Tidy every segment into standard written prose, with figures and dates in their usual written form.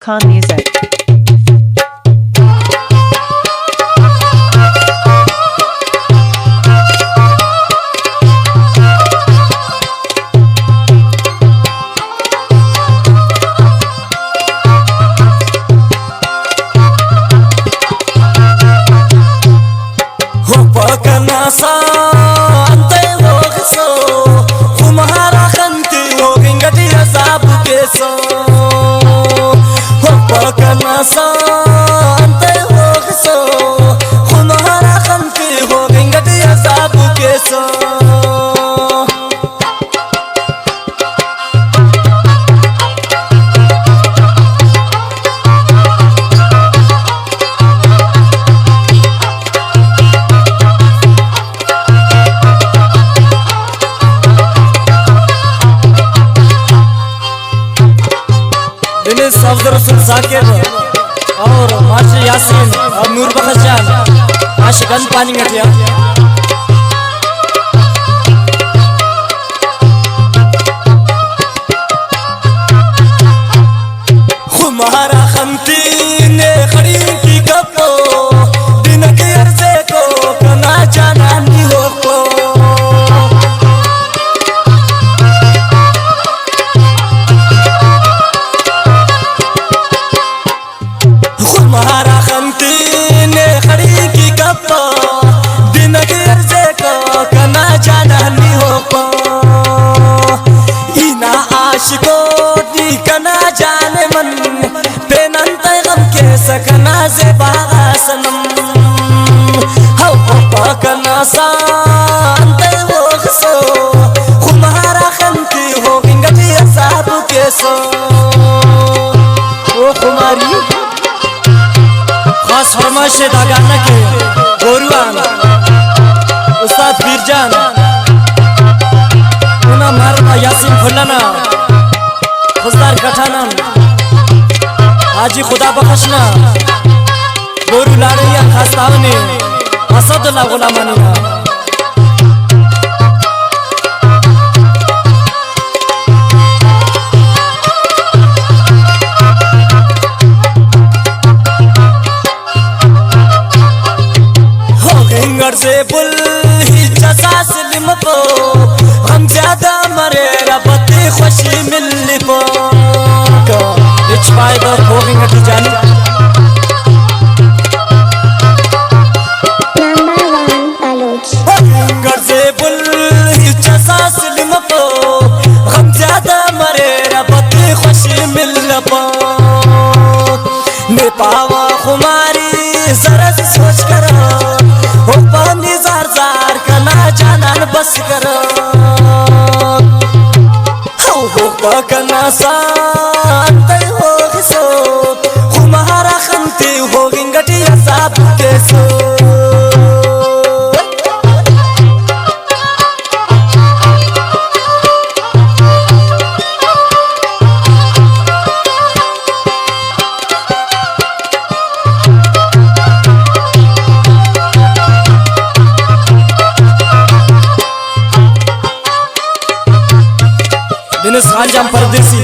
Khan Music. Afzal रसूल साकिब और master Yasin और नूर बख्श जान आशिकन पानी गठिया हमारा खमती ने खड़ी की कपो दिन के अरसे को कना जाना नहीं हो को हमारा खमती ने खड़ी की कपो दिन के अरसे को कना जाना नहीं हो को इना आशिको दी कना जाने मन सकना से बागा सनम हो पकना सांते वो खसो खुमारा खंती हो गिंगटी साबु के सो ओ खुमारी खास फरमाइश दागाना के गोरुआन उस्ताद बीरजान उना मारना यासीन फुलाना खुशदार कठानन हाजी खुदा बख्शना गोरू लाड़िया खास्तावने असदुल्ला गुलामानिया हो गंगर से बुल ही जसा सलिम को हम ज्यादा मरे रबती खुशी मिल पो फायदा होगी घटी जानी घर से बुल जसा सलिम को हम ज्यादा मरे रबती खुशी मिल पो मैं पावा खुमारी जरा से सोच कर हो पानी जार जार कना जाना बस कर हो कना सांते खुमारा खंती हो गिंगटिया साब के सो दिनेश खानजाम परदेसी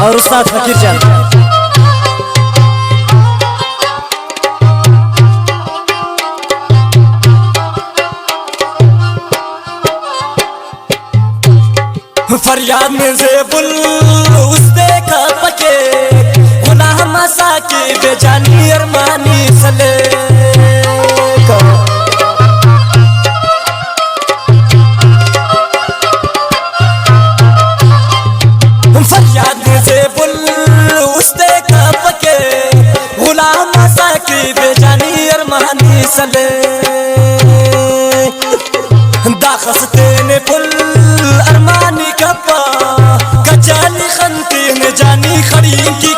और उस्ताद फकीर जान फरियाद में से बुल उसने का पके गुनाह मसा के बेजानी अरमानी सले फरियाद में से बुल उसने का पके गुनाह मसा के बेजानी अरमानी सले दाखस्ते ने बुल अरमानी कपा कचाली खंती ने जानी खड़ी की